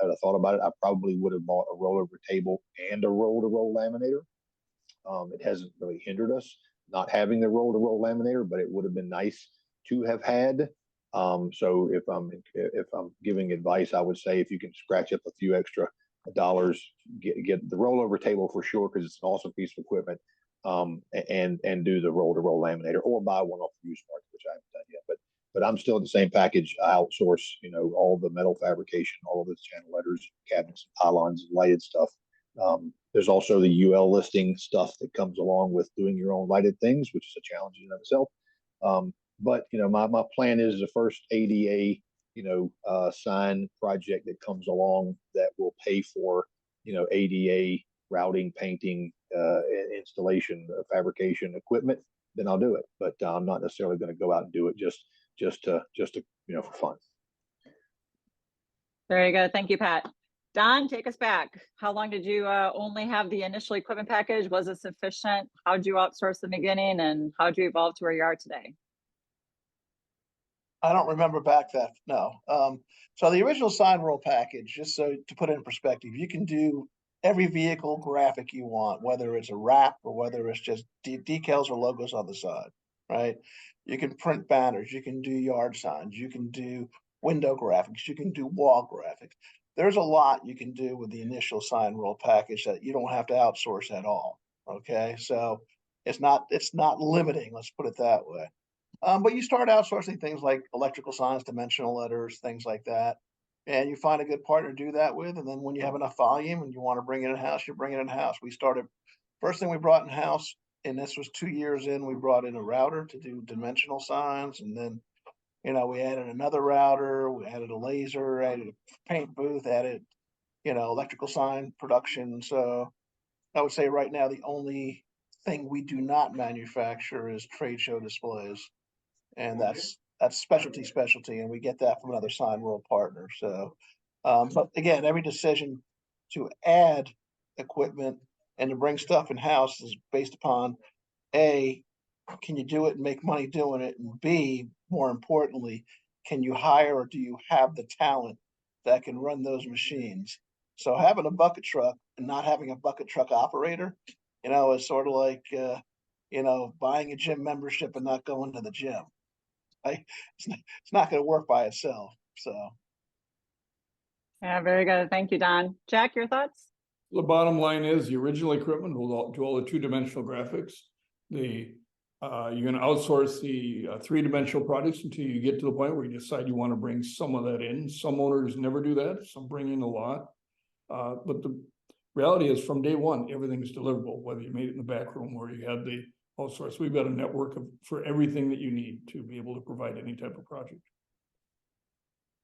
I thought about it, I probably would have bought a rollover table and a roll-to-roll laminator. It hasn't really hindered us not having the roll-to-roll laminator, but it would have been nice to have had. So if I'm giving advice, I would say if you can scratch up a few extra dollars, get the rollover table for sure, because it's an awesome piece of equipment. And do the roll-to-roll laminator, or buy one off the used market, which I haven't done yet. But I'm still in the same package. I outsource, all the metal fabrication, all of the channel letters, cabinets, pylons, and lighted stuff. There's also the UL listing stuff that comes along with doing your own lighted things, which is a challenge in and of itself. But my plan is the first ADA, sign project that comes along that will pay for, ADA routing, painting, installation, fabrication equipment, then I'll do it. But I'm not necessarily going to go out and do it just to for fun. Very good. Thank you, Pat. Don, take us back. How long did you only have the initial equipment package? Was it sufficient? How did you outsource in the beginning, and how did you evolve to where you are today? I don't remember back that, no. So the original Signworld package, just so to put it in perspective, you can do every vehicle graphic you want, whether it's a wrap or whether it's just decals or logos on the side, right? You can print banners, you can do yard signs, you can do window graphics, you can do wall graphics. There's a lot you can do with the initial Signworld package that you don't have to outsource at all. Okay, so it's not limiting, let's put it that way. But you start outsourcing things like electrical signs, dimensional letters, things like that. And you find a good partner to do that with. And then when you have enough volume and you want to bring it in house, you bring it in house. We started, first thing we brought in house, and this was 2 years in, we brought in a router to do dimensional signs. And then, we added another router, we added a laser, added a paint booth, added, electrical sign production. So I would say right now, the only thing we do not manufacture is trade show displays. And that's specialty, and we get that from another Signworld partner. So, but again, every decision to add equipment and to bring stuff in house is based upon A, can you do it and make money doing it, and B, more importantly, can you hire or do you have the talent that can run those machines? So having a bucket truck and not having a bucket truck operator, is sort of like buying a gym membership and not going to the gym. It's not going to work by itself. So, Yeah, very good. Thank you, Don. Jack, your thoughts? The bottom line is the original equipment will do all the two-dimensional graphics. You're going to outsource the three-dimensional projects until you get to the point where you decide you want to bring some of that in. Some owners never do that. Some bring in a lot. But the reality is from day one, everything is deliverable, whether you made it in the back room or you had the outsource. We've got a network for everything that you need to be able to provide any type of project.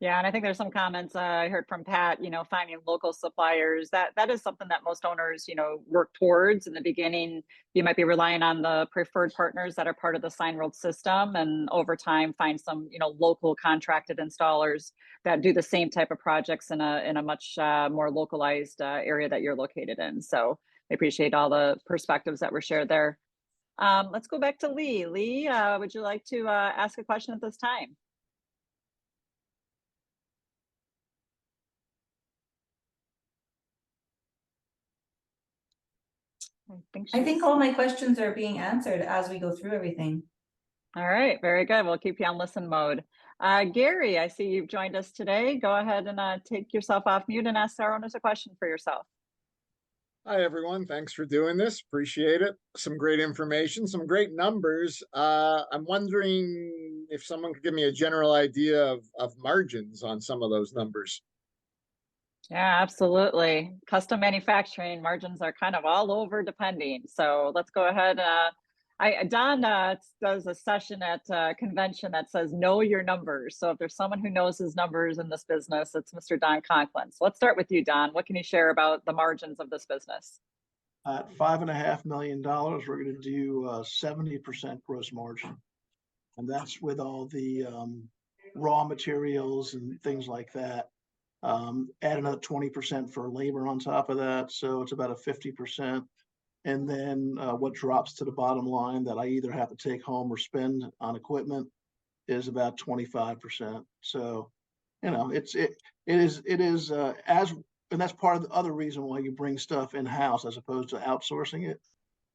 Yeah, and I think there's some comments I heard from Pat, finding local suppliers. That is something that most owners, work towards. In the beginning, you might be relying on the preferred partners that are part of the Signworld system, and over time find some, local contracted installers that do the same type of projects in a much more localized area that you're located in. So I appreciate all the perspectives that were shared there. Let's go back to Lee. Lee, would you like to ask a question at this time? I think all my questions are being answered as we go through everything. All right, very good. We'll keep you on listen mode. Gary, I see you've joined us today. Go ahead and take yourself off mute and ask our owners a question for yourself. Hi, everyone. Thanks for doing this. Appreciate it. Some great information, some great numbers. I'm wondering if someone could give me a general idea of margins on some of those numbers. Yeah, absolutely. Custom manufacturing margins are kind of all over depending. So let's go ahead. Don does a session at a convention that says know your numbers. So if there's someone who knows his numbers in this business, it's Mr. Don Conklin. So let's start with you, Don. What can you share about the margins of this business? At $5.5 million, we're going to do 70% gross margin. And that's with all the raw materials and things like that. Add another 20% for labor on top of that. So it's about a 50%. And then what drops to the bottom line that I either have to take home or spend on equipment is about 25%. So, it is as, and that's part of the other reason why you bring stuff in house as opposed to outsourcing it.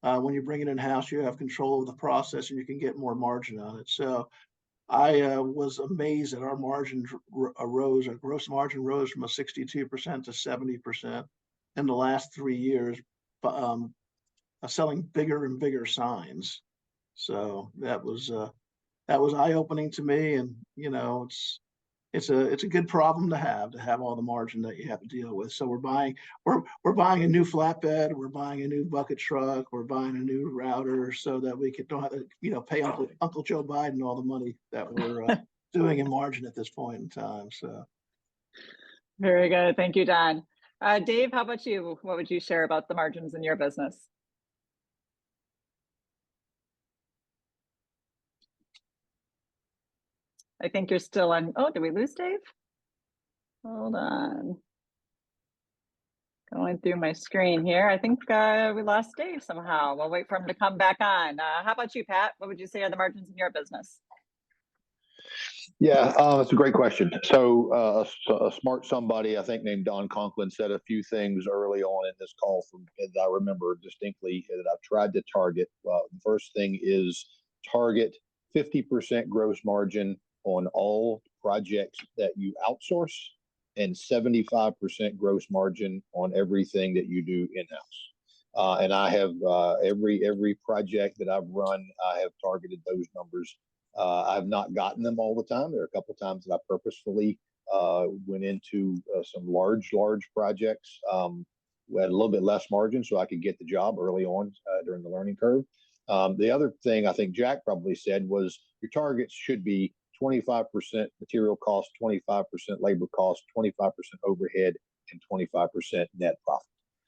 When you bring it in house, you have control of the process and you can get more margin on it. So I was amazed that our margin arose, our gross margin rose from a 62% to 70% in the last 3 years, selling bigger and bigger signs. So that was eye-opening to me, and it's a good problem to have all the margin that you have to deal with. So we're buying a new flatbed, we're buying a new bucket truck, we're buying a new router so that we don't have to pay Uncle Joe Biden all the money that we're doing in margin at this point in time. So very good. Thank you, Don. Dave, how about you? What would you share about the margins in your business? I think you're still on. Oh, did we lose Dave? Hold on. Going through my screen here. I think we lost Dave somehow. We'll wait for him to come back on. How about you, Pat? What would you say are the margins in your business? Yeah, it's a great question. So, a smart somebody, I think named Don Conklin, said a few things early on in this call that I remember distinctly that I've tried to target. The first thing is target 50% gross margin on all projects that you outsource and 75% gross margin on everything that you do in-house. And I have every project that I've run, I have targeted those numbers. I've not gotten them all the time. There are a couple of times that I purposefully went into some large projects at a little bit less margin so I could get the job early on during the learning curve. The other thing I think Jack probably said was your targets should be 25% material cost, 25% labor cost, 25% overhead, and 25% net profit.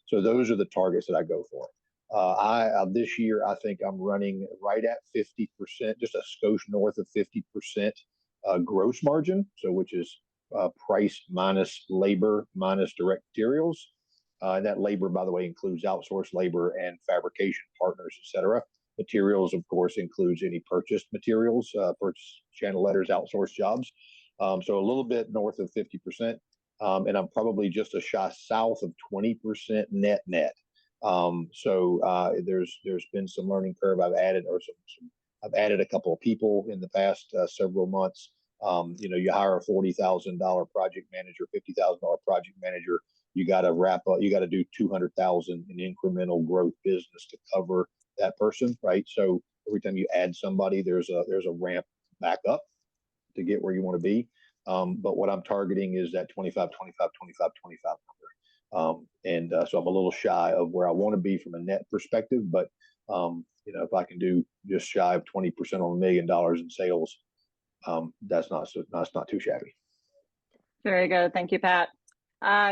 So those are the targets that I go for. This year, I think I'm running right at 50%, just a skosh north of 50% gross margin. So which is price minus labor minus direct materials. And that labor, by the way, includes outsourced labor and fabrication partners, et cetera. Materials, of course, includes any purchased materials, purchase channel letters, outsourced jobs. So a little bit north of 50%. And I'm probably just a shy south of 20% net. So there's been some learning curve. I've added a couple of people in the past several months. You hire a $40,000 project manager, $50,000 project manager. You got to wrap up. You got to do 200,000 in incremental growth business to cover that person, right? So every time you add somebody, there's a ramp back up to get where you want to be. But what I'm targeting is that 25 number. So I'm a little shy of where I want to be from a net perspective, but if I can do just shy of 20% on $1 million in sales, that's not too shabby. Very good. Thank you, Pat.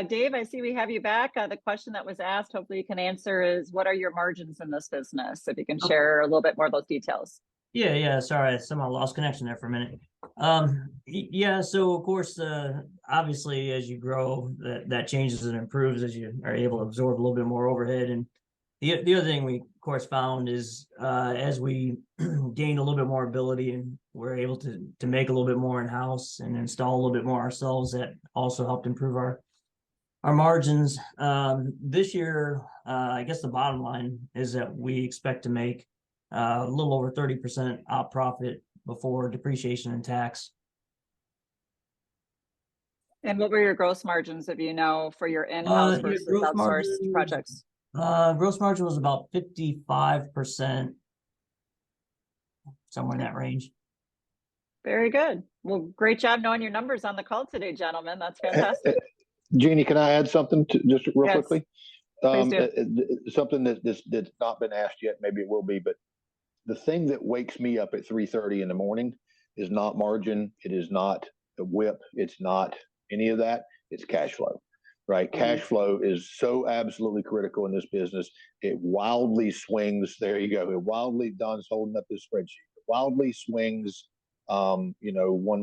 Dave, I see we have you back. The question that was asked, hopefully you can answer, is what are your margins in this business? If you can share a little bit more of those details. Yeah. Sorry, I somehow lost connection there for a minute. Yeah, so of course, obviously, as you grow, that changes and improves as you are able to absorb a little bit more overhead. And the other thing we, of course, found is as we gained a little bit more ability and we're able to make a little bit more in-house and install a little bit more ourselves, that also helped improve our margins. This year, I guess the bottom line is that we expect to make a little over 30% op profit before depreciation and tax. And what were your gross margins, if you know, for your in-house versus outsourced projects? Gross margin was about 55%, somewhere in that range. Very good. Well, great job knowing your numbers on the call today, gentlemen. That's fantastic. Jeannie, can I add something just real quickly? Please do. Something that's not been asked yet, maybe it will be, but the thing that wakes me up at 3:30 in the morning is not margin. It is not the whip. It's not any of that. It's cash flow, right? Mm-hmm. Cash flow is so absolutely critical in this business. It wildly swings. There you go. Don's holding up his spreadsheet. It wildly swings, one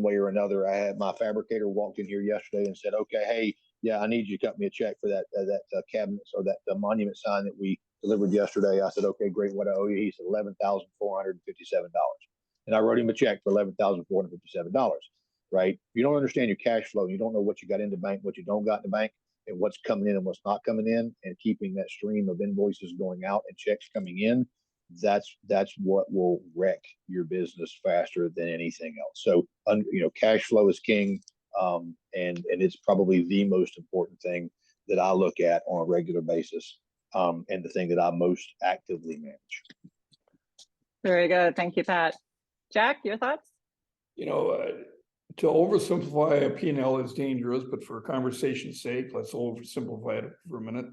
way or another. I had my fabricator walked in here yesterday and said, okay, hey, yeah, I need you to cut me a check for that cabinet or that monument sign that we delivered yesterday. I said, okay, great. What I owe you? He said $11,457. And I wrote him a check for $11,457, right? You don't understand your cash flow. You don't know what you got in the bank, what you don't got in the bank, and what's coming in and what's not coming in, and keeping that stream of invoices going out and checks coming in. That's what will wreck your business faster than anything else. So, cash flow is king. And it's probably the most important thing that I look at on a regular basis, and the thing that I most actively manage. Very good. Thank you, Pat. Jack, your thoughts? To oversimplify a P&L is dangerous, but for conversation's sake, let's oversimplify it for a minute.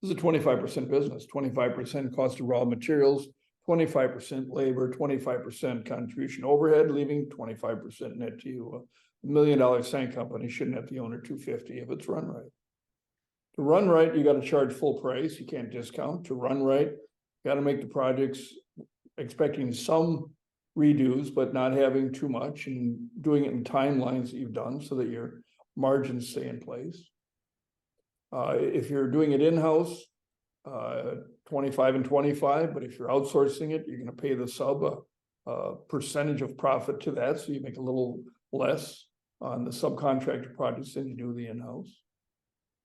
This is a 25% business, 25% cost of raw materials, 25% labor, 25% contribution overhead, leaving 25% net to you. $1 million sign company shouldn't have the owner $250 if it's run right. To run right, you got to charge full price. You can't discount. To run right, you got to make the projects expecting some redos, but not having too much, and doing it in timelines that you've done so that your margins stay in place. If you're doing it in-house, 25 and 25, but if you're outsourcing it, you're going to pay the sub percentage of profit to that, so you make a little less on the subcontractor projects than you do the in-house.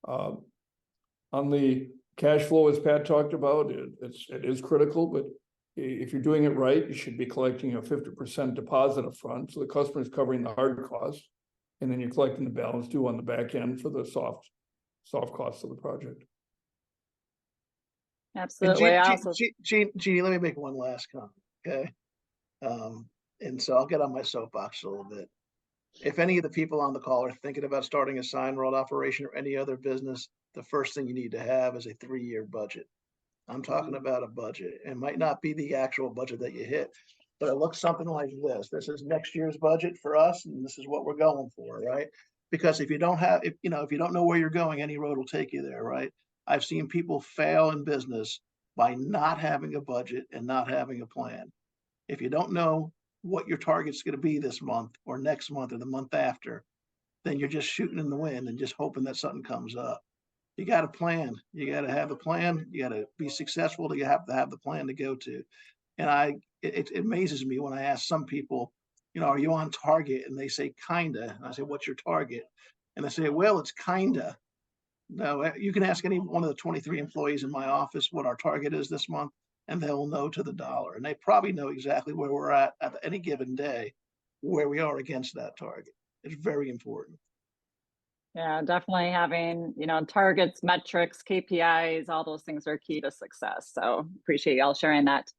On the cash flow, as Pat talked about, it is critical, but if you're doing it right, you should be collecting a 50% deposit up front, so the customer is covering the hard costs, and then you're collecting the balance due on the back end for the soft costs of the project. Absolutely. And Jeannie, let me make one last comment, okay? And so I'll get on my soapbox a little bit. If any of the people on the call are thinking about starting a Signworld operation or any other business, the first thing you need to have is a 3-year budget. I'm talking about a budget. It might not be the actual budget that you hit, but it looks something like this. This is next year's budget for us, and this is what we're going for, right? Because if you don't have, if you don't know where you're going, any road will take you there, right? I've seen people fail in business by not having a budget and not having a plan. If you don't know what your target's going to be this month or next month or the month after, then you're just shooting in the wind and just hoping that something comes up. You got to plan. You got to have a plan. You got to be successful. You have to have the plan to go to. And it amazes me when I ask some people, are you on target? And they say, kinda. And I say, what's your target? And they say, well, it's kinda. No, you can ask any one of the 23 employees in my office what our target is this month, and they'll know to the dollar. And they probably know exactly where we're at any given day, where we are against that target. It's very important. Yeah, definitely having, targets, metrics, KPIs, all those things are key to success. So appreciate y'all sharing that.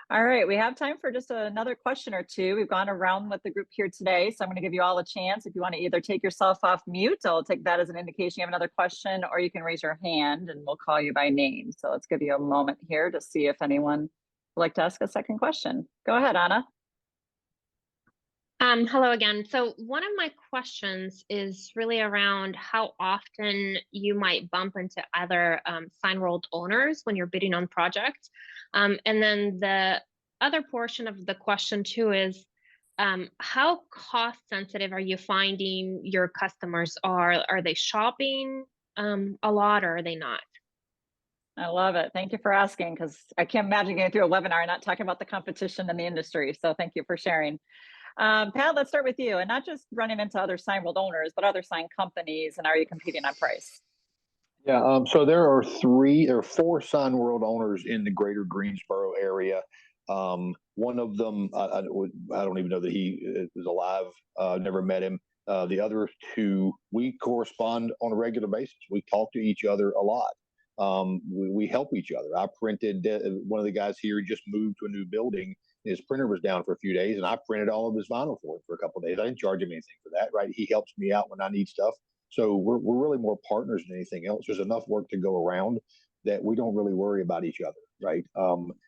All right, we have time for just another question or two. We've gone around with the group here today, so I'm going to give you all a chance. If you want to either take yourself off mute, I'll take that as an indication you have another question, or you can raise your hand and we'll call you by name. So let's give you a moment here to see if anyone would like to ask a second question. Go ahead, Anna. Hello again. So one of my questions is really around how often you might bump into other Signworld owners when you're bidding on projects. And then the other portion of the question too is how cost sensitive are you finding your customers are? Are they shopping a lot, or are they not? I love it. Thank you for asking, because I can't imagine getting through a webinar and not talking about the competition in the industry. So thank you for sharing. Pat, let's start with you, and not just running into other Signworld owners, but other sign companies, and are you competing on price? Yeah, so there are 4 Signworld owners in the greater Greensboro area. One of them, I don't even know that he is alive. Never met him. The other 2, we correspond on a regular basis. We talk to each other a lot. We help each other. I printed, one of the guys here just moved to a new building. His printer was down for a few days, and I printed all of his vinyl for him for a couple of days. I didn't charge him anything for that, right? He helps me out when I need stuff. So we're really more partners than anything else. There's enough work to go around that we don't really worry about each other, right?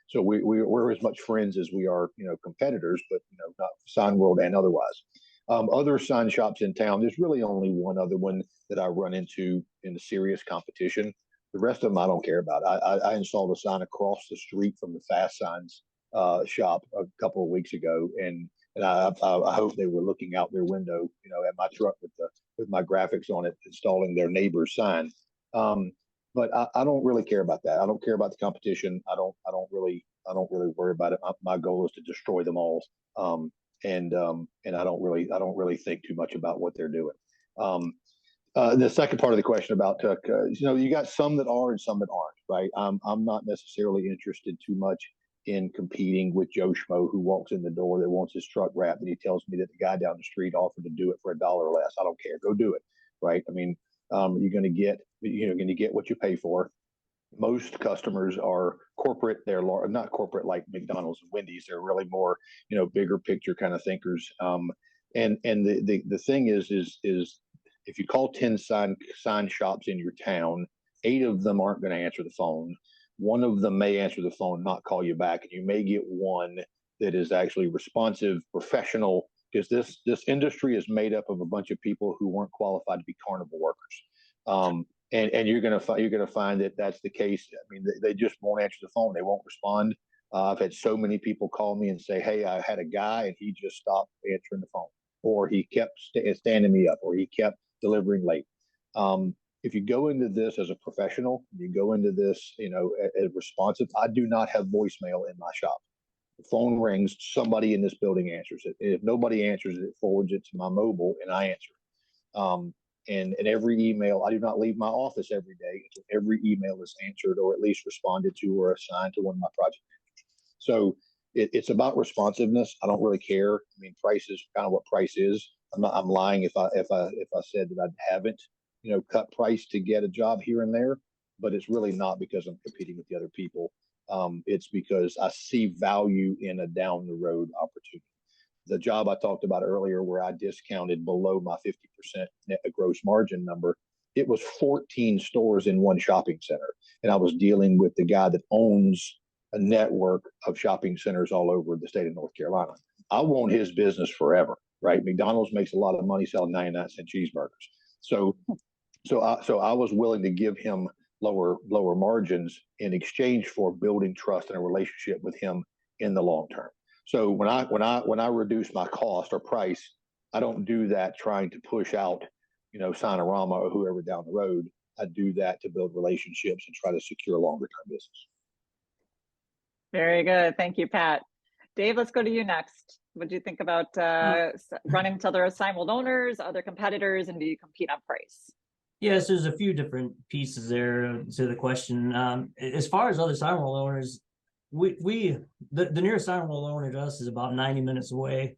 So we're as much friends as we are, competitors, but not Signworld and otherwise. Other sign shops in town, there's really only one other one that I run into in the serious competition. The rest of them I don't care about. I installed a sign across the street from the Fast Signs shop a couple of weeks ago, and I hope they were looking out their window, at my truck with my graphics on it, installing their neighbor's sign. But I don't really care about that. I don't care about the competition. I don't really worry about it. My goal is to destroy them all. And I don't really think too much about what they're doing. The second part of the question about you got some that are and some that aren't, right? I'm not necessarily interested too much in competing with Joe Schmo who walks in the door that wants his truck wrapped, and he tells me that the guy down the street offered to do it for $1 less. I don't care. Go do it, right? I mean, you're going to get what you pay for. Most customers are corporate. They're not corporate like McDonald's and Wendy's. They're really more, bigger picture kind of thinkers. And the thing is if you call 10 sign shops in your town, 8 of them aren't going to answer the phone. One of them may answer the phone, not call you back, and you may get one that is actually responsive, professional, because this industry is made up of a bunch of people who weren't qualified to be carnival workers. And you're gonna find that that's the case. I mean, they just won't answer the phone. They won't respond. I've had so many people call me and say, "Hey, I had a guy and he just stopped answering the phone, or he kept standing me up, or he kept delivering late." If you go into this as a professional, you go into this, as responsive. I do not have voicemail in my shop. phone rings, somebody in this building answers it. If nobody answers it, it forwards it to my mobile and I answer it. And every email, I do not leave my office every day until every email is answered or at least responded to or assigned to one of my project managers. So it's about responsiveness. I don't really care. I mean, price is kind of what price is. I'm lying if I said that I haven't, cut price to get a job here and there, but it's really not because I'm competing with the other people. It's because I see value in a down the road opportunity. The job I talked about earlier where I discounted below my 50% net gross margin number, it was 14 stores in one shopping center. And I was dealing with the guy that owns a network of shopping centers all over the state of North Carolina. I want his business forever, right? McDonald's makes a lot of money selling 99-cent cheeseburgers. So I was willing to give him lower margins in exchange for building trust and a relationship with him in the long term. So when I reduce my cost or price, I don't do that trying to push out, Signarama or whoever down the road. I do that to build relationships and try to secure longer term business. Very good. Thank you, Pat. Dave, let's go to you next. What do you think about running into other Signworld owners, other competitors, and do you compete on price? Yes, there's a few different pieces there to the question. As far as other Signworld owners, the nearest Signworld owner to us is about 90 minutes away.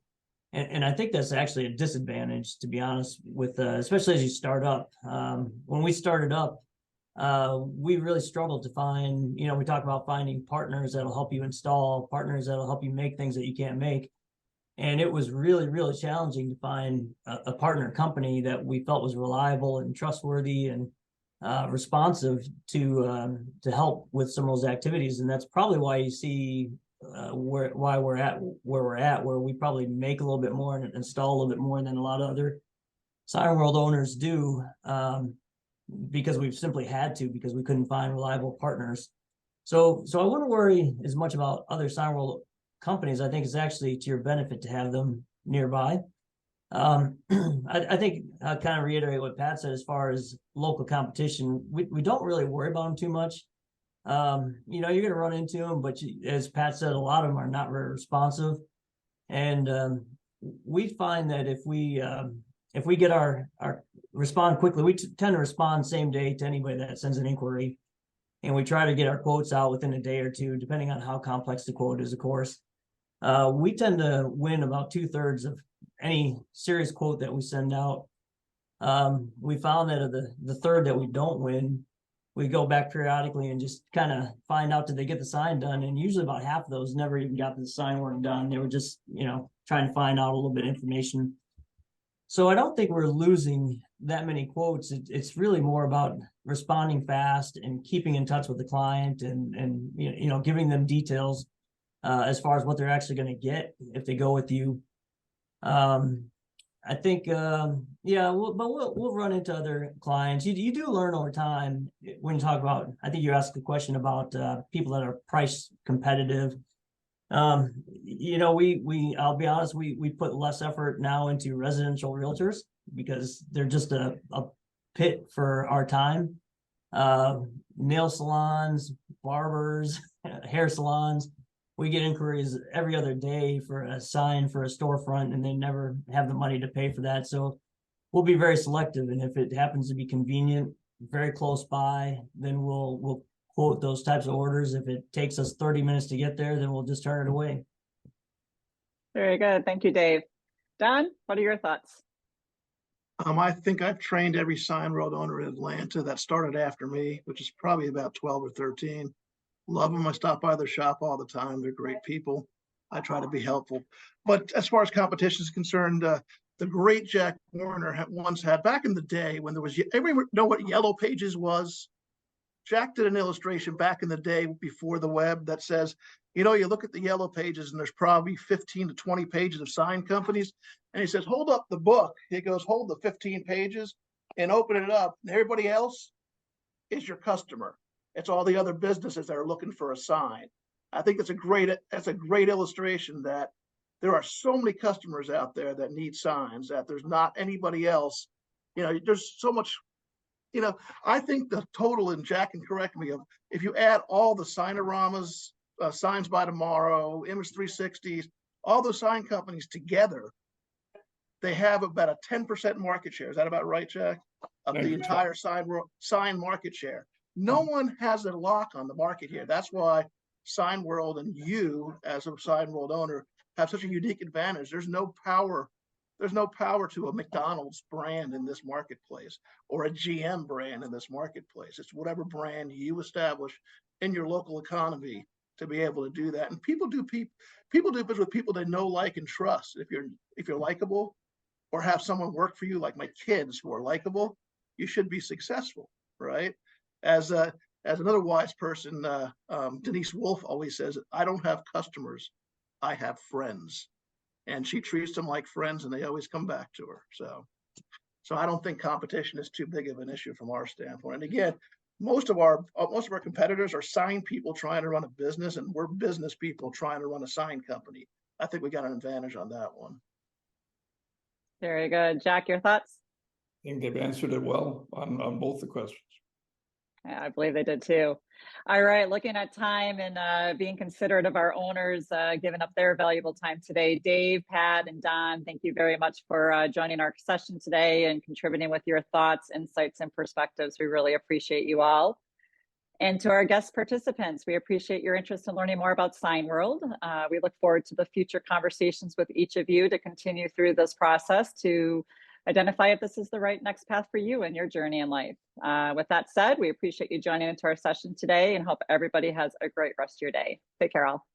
And I think that's actually a disadvantage, to be honest, with especially as you start up. When we started up, we really struggled to find, we talk about finding partners that'll help you install, partners that'll help you make things that you can't make. And it was really, really challenging to find a partner company that we felt was reliable and trustworthy and responsive to help with some of those activities. And that's probably why you see why we're at where we're at, where we probably make a little bit more and install a little bit more than a lot of other Signworld owners do, because we've simply had to, because we couldn't find reliable partners. So I wouldn't worry as much about other Signworld companies. I think it's actually to your benefit to have them nearby. I think I'll kind of reiterate what Pat said as far as local competition. We don't really worry about them too much. You're going to run into them, but as Pat said, a lot of them are not very responsive. And we find that if we get our respond quickly, we tend to respond same day to anybody that sends an inquiry. And we try to get our quotes out within a day or two, depending on how complex the quote is, of course. We tend to win about 2/3 of any serious quote that we send out. We found that of the third that we don't win, we go back periodically and just kind of find out, did they get the sign done? And usually about half of those never even got the sign work done. They were just, trying to find out a little bit of information. So I don't think we're losing that many quotes. It's really more about responding fast and keeping in touch with the client and giving them details as far as what they're actually going to get if they go with you. I think, we'll run into other clients. You do learn over time when you talk about, I think you asked a question about people that are price competitive. I'll be honest, we put less effort now into residential realtors because they're just a pit for our time. Nail salons, barbers, hair salons. We get inquiries every other day for a sign for a storefront, and they never have the money to pay for that. So we'll be very selective. And if it happens to be convenient, very close by, then we'll quote those types of orders. If it takes us 30 minutes to get there, then we'll just turn it away. Very good. Thank you, Dave. Don, what are your thoughts? I think I've trained every Signworld owner in Atlanta that started after me, which is probably about 12 or 13. Love them. I stop by their shop all the time. They're great people. I try to be helpful. But as far as competition is concerned, the great Jack Warner once had, back in the day when there was, everyone know what Yellow Pages was? Jack did an illustration back in the day before the web that says, you look at the Yellow Pages and there's probably 15 to 20 pages of sign companies. And he says, hold up the book. He goes, hold the 15 pages and open it up. And everybody else is your customer. It's all the other businesses that are looking for a sign. I think that's a great illustration that there are so many customers out there that need signs, that there's not anybody else. There's so much, I think the total, and Jack can correct me, if you add all the Signaramas Signs by Tomorrow, Image 360s, all those sign companies together, they have about a 10% market share. Is that about right, Jack? Of the entire sign market share. No one has a lock on the market here. That's why Signworld and you, as a Signworld owner, have such a unique advantage. There's no power to a McDonald's brand in this marketplace or a GM brand in this marketplace. It's whatever brand you establish in your local economy to be able to do that. And people do business with people they know, like, and trust. If you're likable or have someone work for you, like my kids who are likable, you should be successful, right? As another wise person, Denise Wolfe always says, I don't have customers, I have friends. And she treats them like friends and they always come back to her. So I don't think competition is too big of an issue from our standpoint. And again, most of our competitors are sign people trying to run a business, and we're business people trying to run a sign company. I think we got an advantage on that one. Very good. Jack, your thoughts? I think they've answered it well on both the questions. Yeah, I believe they did too. All right, looking at time and being considerate of our owners, giving up their valuable time today. Dave, Pat, and Don, thank you very much for joining our session today and contributing with your thoughts, insights, and perspectives. We really appreciate you all. And to our guest participants, we appreciate your interest in learning more about Signworld. We look forward to the future conversations with each of you to continue through this process to identify if this is the right next path for you in your journey in life. With that said, we appreciate you joining into our session today and hope everybody has a great rest of your day. Take care all.